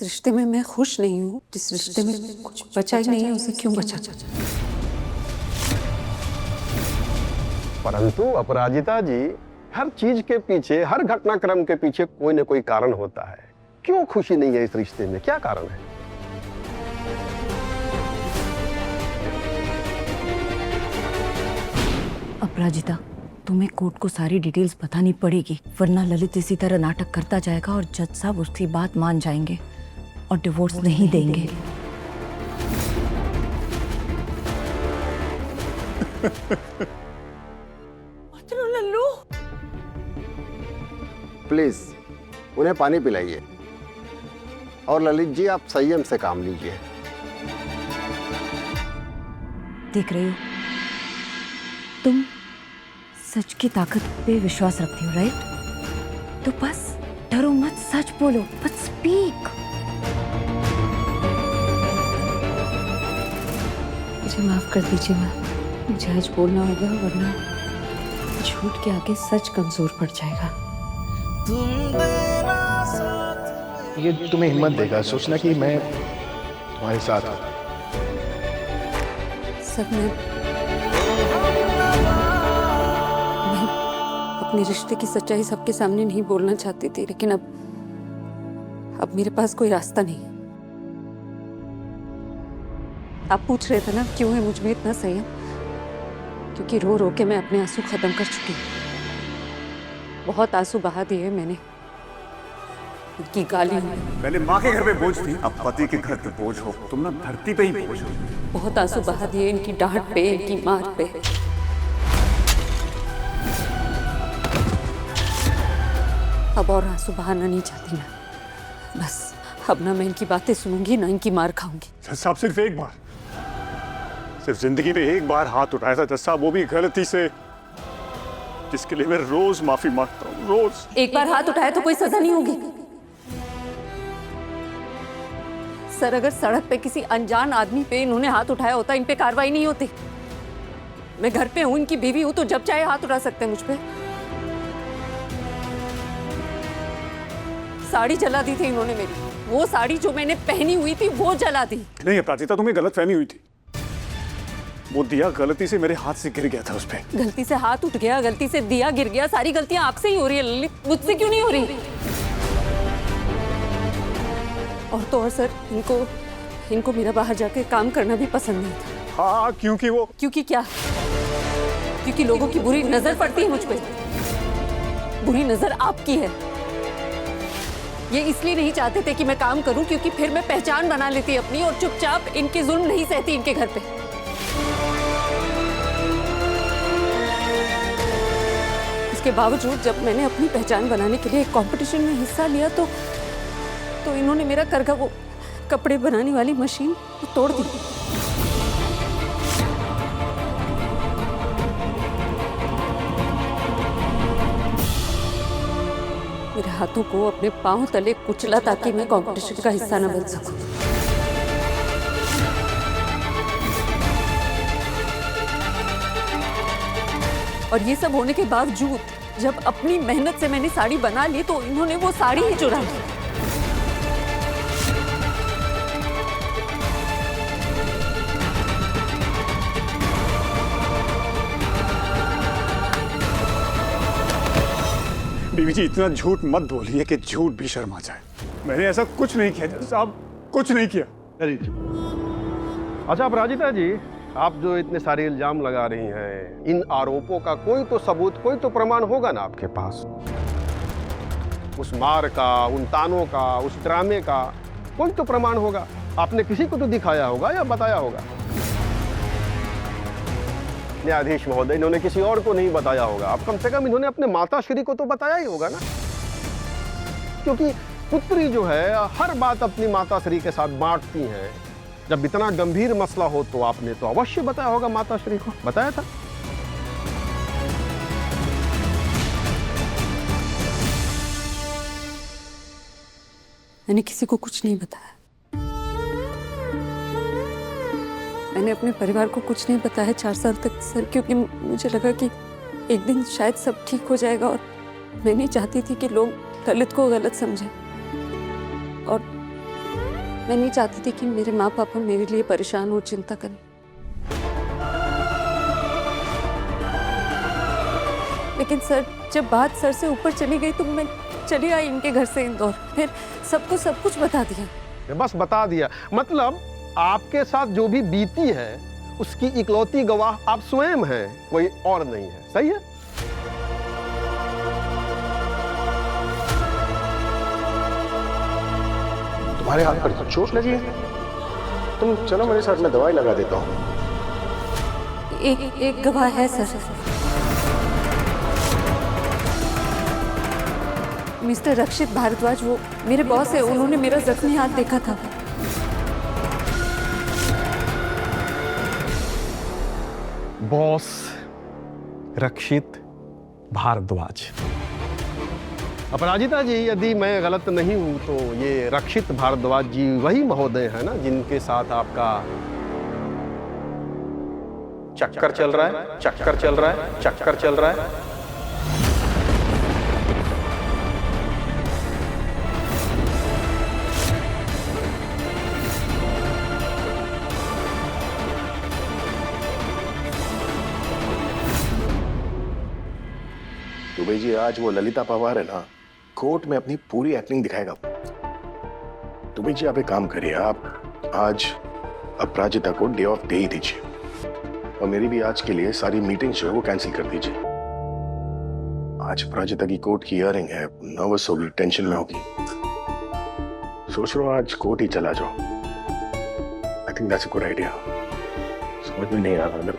जिस रिश्ते में मैं खुश नहीं हूँ, जिस रिश्ते में कुछ बचा ही नहीं है, उसे क्यों बचा? परंतु अपराजिता जी, हर चीज के पीछे, हर घटनाक्रम के पीछे कोई न कोई कारण होता है। क्यों खुशी नहीं है इस रिश्ते में? क्या कारण है? अपराजिता, तुम्हें कोर्ट को सारी डिटेल्स बतानी पड़ेगी, वरना ललित इसी तरह नाटक करता जाएगा और जज साहब उसकी बात मान जाएंगे और डिवोर्स नहीं देंगे। लल्लू, प्लीज उन्हें पानी पिलाइए और ललित जी आप संयम से काम लीजिए। देख रही हो, तुम सच की ताकत पे विश्वास रखती हो, राइट? तो बस डरो मत, सच बोलो, बट स्पीक। मुझे माफ कर दीजिए मैम, मुझे आज बोलना होगा, वरना झूठ के आगे सच कमजोर पड़ जाएगा। ये तुम्हें हिम्मत देगा सोचना कि मैं तुम्हारे साथ हूं। सब मैं अपने रिश्ते की सच्चाई सबके सामने नहीं बोलना चाहती थी, लेकिन अब मेरे पास कोई रास्ता नहीं। आप पूछ रहे थे ना क्यों है मुझ में इतना संयम? क्योंकि रो रो के मैं अपने आंसू खत्म कर चुकी हूँ। बहुत आंसू बहा दिए मैंने, इनकी गालियों में। पहले माँ के घर पे बोझ थी, अब पति के घर पे बोझ हो। तुम ना धरती पे ही बोझ हो। बहुत आंसू बहा दिए इनकी डांट पे, इनकी मार पे। अब और आंसू बहाना नहीं चाहती मैं। बस अब ना मैं इनकी बातें सुनूंगी, ना इनकी मार खाऊंगी। जज साहब सिर्फ एक बार, सिर्फ जिंदगी में एक बार हाथ उठाया था जज साहब, वो भी गलती से, जिसके लिए मैं रोज माफी मांगता हूँ, रोज। एक बार हाथ उठाया तो कोई सजा नहीं होगी सर? अगर सड़क पे किसी अनजान आदमी पे इन्होंने हाथ उठाया होता, इन पे कार्रवाई नहीं होती। मैं घर पे हूँ, इनकी बीवी हूँ, तो जब चाहे हाथ उठा सकते हैं मुझ पे। साड़ी जला दी थी इन्होंने मेरी, वो साड़ी जो मैंने पहनी हुई थी वो जला दी। नहीं अपराजिता, तुम्हें गलत फहमी हुई थी। वो दिया गलती से मेरे हाथ से गिर गया था उस पे। गलती से हाथ उठ गया, गलती से दिया गिर गया, सारी गलतियां आपसे ही हो रही है ललित, मुझसे क्यों नहीं हो रही? और तो और सर, इनको मेरा बाहर जाके काम करना भी पसंद नहीं था। हाँ, क्योंकि क्या? क्योंकि लोगों की बुरी नजर पड़ती है मुझ पे। बुरी नजर आपकी है। ये इसलिए नहीं चाहते थे कि मैं काम करूं, क्योंकि फिर मैं पहचान बना लेती अपनी और चुपचाप इनके जुल्म नहीं सहती इनके घर पे। इसके बावजूद जब मैंने अपनी पहचान बनाने के लिए एक कंपटीशन में हिस्सा लिया तो इन्होंने मेरा करघा, वो कपड़े बनाने वाली मशीन, तोड़ दी। मेरे हाथों को अपने पांव तले कुचला ताकि मैं कंपटीशन का हिस्सा न बन सकूं। और ये सब होने के बावजूद जब अपनी मेहनत से मैंने साड़ी बना ली तो इन्होंने वो साड़ी ही चुरा ली। बीवी जी इतना झूठ मत बोलिए कि झूठ भी शर्म आ जाए। मैंने ऐसा कुछ नहीं किया जज साहब, कुछ नहीं किया। अच्छा अपराजिता जी, आप जो इतने सारे इल्जाम लगा रही हैं, इन आरोपों का कोई तो सबूत, कोई तो प्रमाण होगा ना आपके पास? उस मार का, उन तानों का, उस ड्रामे का कोई तो प्रमाण होगा। आपने किसी को तो दिखाया होगा या बताया होगा। न्यायाधीश महोदय, इन्होंने किसी और को नहीं बताया होगा। अब कम से कम इन्होंने अपने माता श्री को तो बताया ही होगा ना, क्योंकि पुत्री जो है हर बात अपनी माता श्री के साथ बांटती हैं। जब इतना गंभीर मसला हो तो आपने तो अवश्य बताया होगा माता श्री को। बताया था? मैंने किसी को कुछ नहीं बताया। मैंने अपने परिवार को कुछ नहीं बताया 4 साल तक सर, क्योंकि मुझे लगा कि एक दिन शायद सब ठीक हो जाएगा और मैं नहीं चाहती थी कि लोग ललित को गलत समझें। और मैं नहीं चाहती थी कि मेरे माँ पापा मेरे लिए परेशान और चिंता करें। लेकिन सर, जब बात सर से ऊपर चली गई तो मैं चली आई इनके घर से इंदौर, फिर सबको सब कुछ बता दिया। बस बता दिया मतलब आपके साथ जो भी बीती है उसकी इकलौती गवाह आप स्वयं हैं, कोई और नहीं है। सही है? तुम्हारे हाथ पर चोट लगी है? तुम चलो मेरे साथ, मैं दवाई लगा देता हूँ। एक गवाह है सर, मिस्टर रक्षित भारद्वाज, वो मेरे बॉस है, उन्होंने मेरा जख्मी हाथ देखा था। बॉस रक्षित भारद्वाज। अपराजिता जी, यदि मैं गलत नहीं हूं तो ये रक्षित भारद्वाज जी वही महोदय है ना जिनके साथ आपका चक्कर चल रहा है, चक्कर चल रहा है, चक्कर चल रहा है। दुबे जी, आज वो ललिता पवार है ना, कोर्ट में अपनी पूरी एक्टिंग दिखाएगा। दुबे जी, आप एक काम करिए, आप आज अपराजिता को डे ऑफ दे ही दीजिए, और मेरी भी आज के लिए सारी मीटिंग जो है वो कैंसिल कर दीजिए। आज अपराजिता की कोर्ट की हियरिंग है, नर्वस होगी, टेंशन में होगी। सोच रहा हूँ आज कोर्ट ही चला जाओ। I think that's a good idea. समझ में नहीं आ रहा, अगर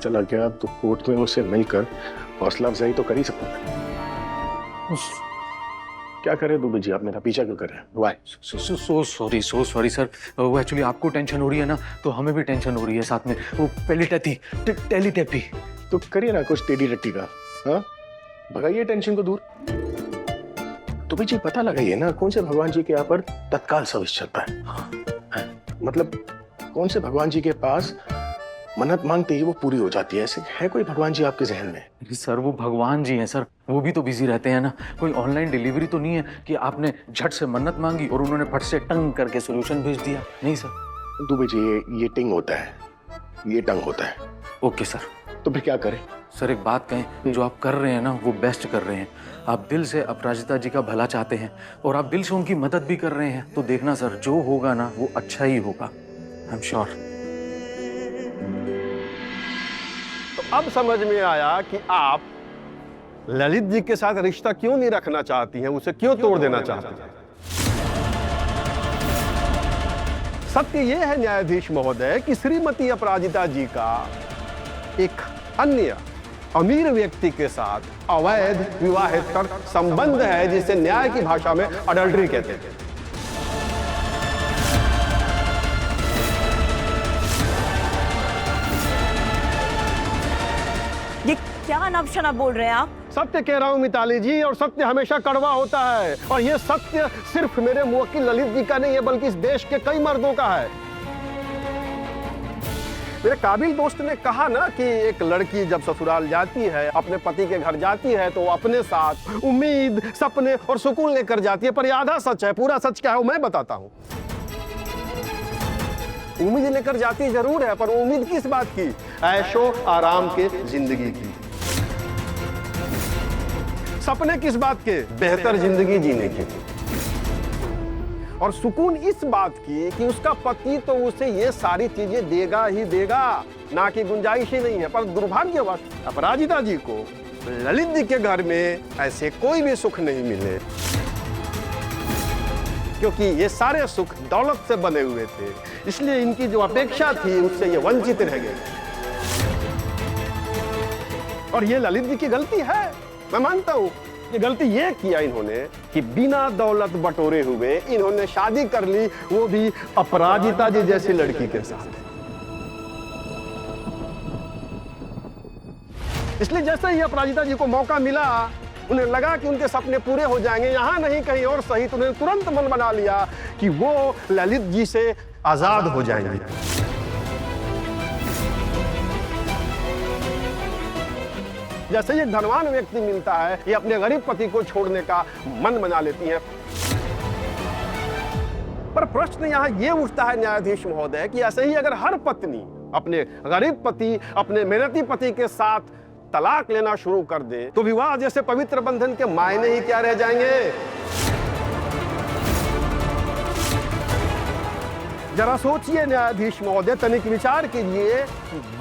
चला गया तो कोर्ट में उससे मिलकर हौसला अफजाई तो कर ही सकता है। क्या करें दुबे जी, आप मेरा पीछा क्यों कर रहे हैं? वाई? सो सॉरी सर, वो एक्चुअली आपको टेंशन हो रही है ना, तो हमें भी टेंशन हो रही है साथ में। वो टेलीटेपी तो करिए ना कुछ टेढ़ी टट्टी का, हाँ? भगाइए टेंशन को दूर। दुबे जी, पता लगाइए ना कौन से भगवान जी के यहाँ पर तत्काल सर्विस चलता है। हाँ? मतलब कौन से भगवान जी के पास मन्नत मांगते ही वो पूरी हो जाती है। ऐसे है कोई भगवान जी आपके जहन में? सर, वो भगवान जी हैं सर, वो भी तो बिजी रहते हैं ना। कोई ऑनलाइन डिलीवरी तो नहीं है कि आपने झट से मन्नत मांगी और उन्होंने फट से टंग करके सोल्यूशन भेज दिया। नहीं सर। दुबे जी, ये टिंग होता है, ये टंग होता है। Okay sir. तो फिर क्या करें? सर, एक बात कहें, जो आप कर रहे हैं ना वो बेस्ट कर रहे हैं। आप दिल से अपराजिता जी का भला चाहते हैं और आप दिल से उनकी मदद भी कर रहे हैं। तो देखना सर, जो होगा ना वो अच्छा ही होगा, आई एम श्योर। अब समझ में आया कि आप ललित जी के साथ रिश्ता क्यों नहीं रखना चाहती हैं, उसे क्यों तोड़ देना चाहती हैं। सत्य यह है न्यायाधीश महोदय कि श्रीमती अपराजिता जी का एक अन्य अमीर व्यक्ति के साथ अवैध विवाहेतर संबंध है, जिसे न्याय की भाषा में अडल्ट्री कहते हैं। ये क्या अनाप शनाप बोल रहे हैं आप? सत्य कह रहा हूं मिताली जी, और सत्य हमेशा कड़वा होता है। और ये सत्य सिर्फ मेरे मुवक्किल ललित जी का नहीं है, बल्कि इस देश के कई मर्दों का है। मेरे काबिल दोस्त ने कहा ना कि एक लड़की जब ससुराल जाती है, अपने पति के घर जाती है, तो अपने साथ उम्मीद, सपने और सुकून लेकर जाती है। पर ये आधा सच है, पूरा सच क्या है वो मैं बताता हूं। उम्मीद लेकर जाती जरूर है, पर उम्मीद किस बात की? ऐशो आराम के जिंदगी की। सपने किस बात के? बेहतर जिंदगी जीने के। और सुकून इस बात की कि उसका पति तो उसे ये सारी चीजें देगा ही देगा, ना कि गुंजाइश ही नहीं है। पर दुर्भाग्यवश अपराजिता जी को ललित जी के घर में ऐसे कोई भी सुख नहीं मिले, क्योंकि ये सारे सुख दौलत से बने हुए थे। इसलिए इनकी जो अपेक्षा थी उससे ये वंचित रह गए। और ये ललित जी की गलती है, मैं मानता हूं। ये गलती ये किया इन्होंने कि बिना दौलत बटोरे हुए इन्होंने शादी कर ली, वो भी अपराजिता जी जैसी लड़की के साथ। इसलिए जैसे ही अपराजिता जी को मौका मिला, उन्हें लगा कि उनके सपने पूरे हो जाएंगे, यहां नहीं कहीं और सही, तो उन्होंने तुरंत मन बना लिया कि वो ललित जी से आजाद हो जाएंगे। जैसे ही एक धनवान व्यक्ति मिलता है, ये अपने गरीब पति को छोड़ने का मन बना लेती है। पर प्रश्न यहाँ ये उठता है न्यायाधीश महोदय कि ऐसे ही अगर हर पत्नी अपने गरीब पति, अपने मेहनती पति के साथ तलाक लेना शुरू कर दे तो विवाह जैसे पवित्र बंधन के मायने ही क्या रह जाएंगे? जरा सोचिए न्यायाधीश महोदय, तनिक विचार कीजिए।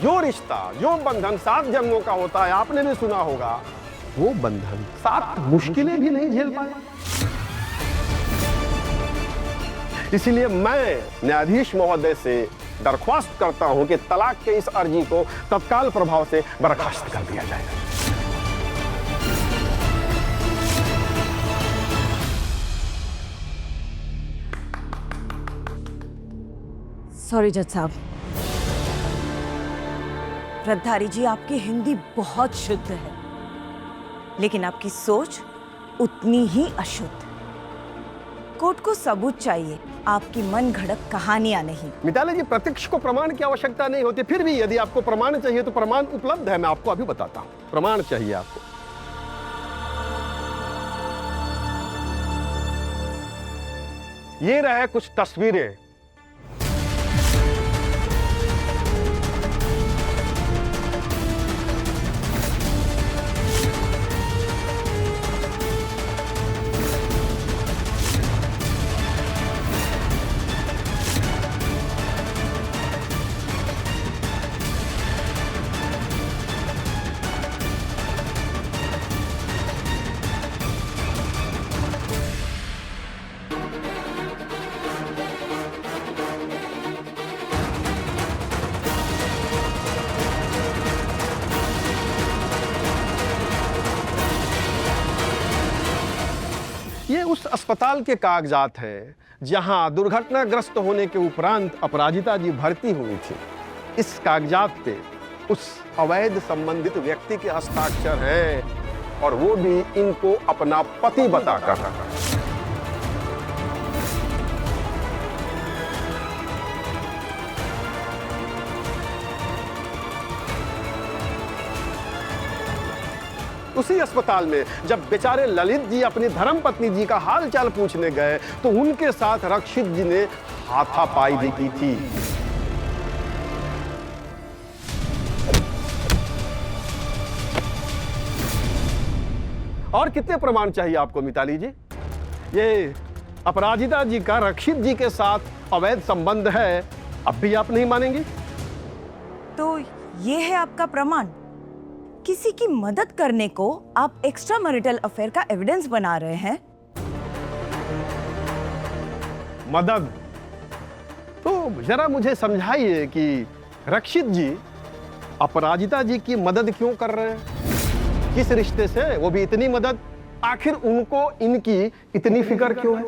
जो रिश्ता, जो बंधन 7 जन्मों का होता है, आपने भी सुना होगा, वो बंधन 7 मुश्किलें भी नहीं झेल पाए। इसलिए मैं न्यायाधीश महोदय से दरख्वास्त करता हूं कि तलाक के इस अर्जी को तत्काल प्रभाव से बर्खास्त कर दिया जाए। सॉरी जज साहब। रद्धारी जी, आपकी हिंदी बहुत शुद्ध है, लेकिन आपकी सोच उतनी ही अशुद्ध। कोर्ट को सबूत चाहिए, आपकी मन घड़त कहानियां नहीं। मिताली जी, प्रत्यक्ष को प्रमाण की आवश्यकता नहीं होती। फिर भी यदि आपको प्रमाण चाहिए तो प्रमाण उपलब्ध है, मैं आपको अभी बताता हूं। प्रमाण चाहिए आपको। ये रहे कुछ तस्वीरें। ये उस अस्पताल के कागजात हैं जहां दुर्घटनाग्रस्त होने के उपरांत अपराजिता जी भर्ती हुई थी। इस कागजात पे उस अवैध संबंधित व्यक्ति के हस्ताक्षर हैं और वो भी इनको अपना पति बताकर। उसी अस्पताल में जब बेचारे ललित जी अपनी धर्मपत्नी जी का हाल चाल पूछने गए तो उनके साथ रक्षित जी ने हाथापाई भी की थी। और कितने प्रमाण चाहिए आपको मिताली जी? ये अपराजिता जी का रक्षित जी के साथ अवैध संबंध है, अब भी आप नहीं मानेंगी? तो ये है आपका प्रमाण? किसी की मदद करने को आप एक्स्ट्रा मैरिटल अफेयर का एविडेंस बना रहे हैं? मदद? तो जरा मुझे समझाइए कि रक्षित जी अपराजिता जी की मदद क्यों कर रहे हैं? किस रिश्ते से? वो भी इतनी मदद? आखिर उनको इनकी इतनी फिक्र क्यों है?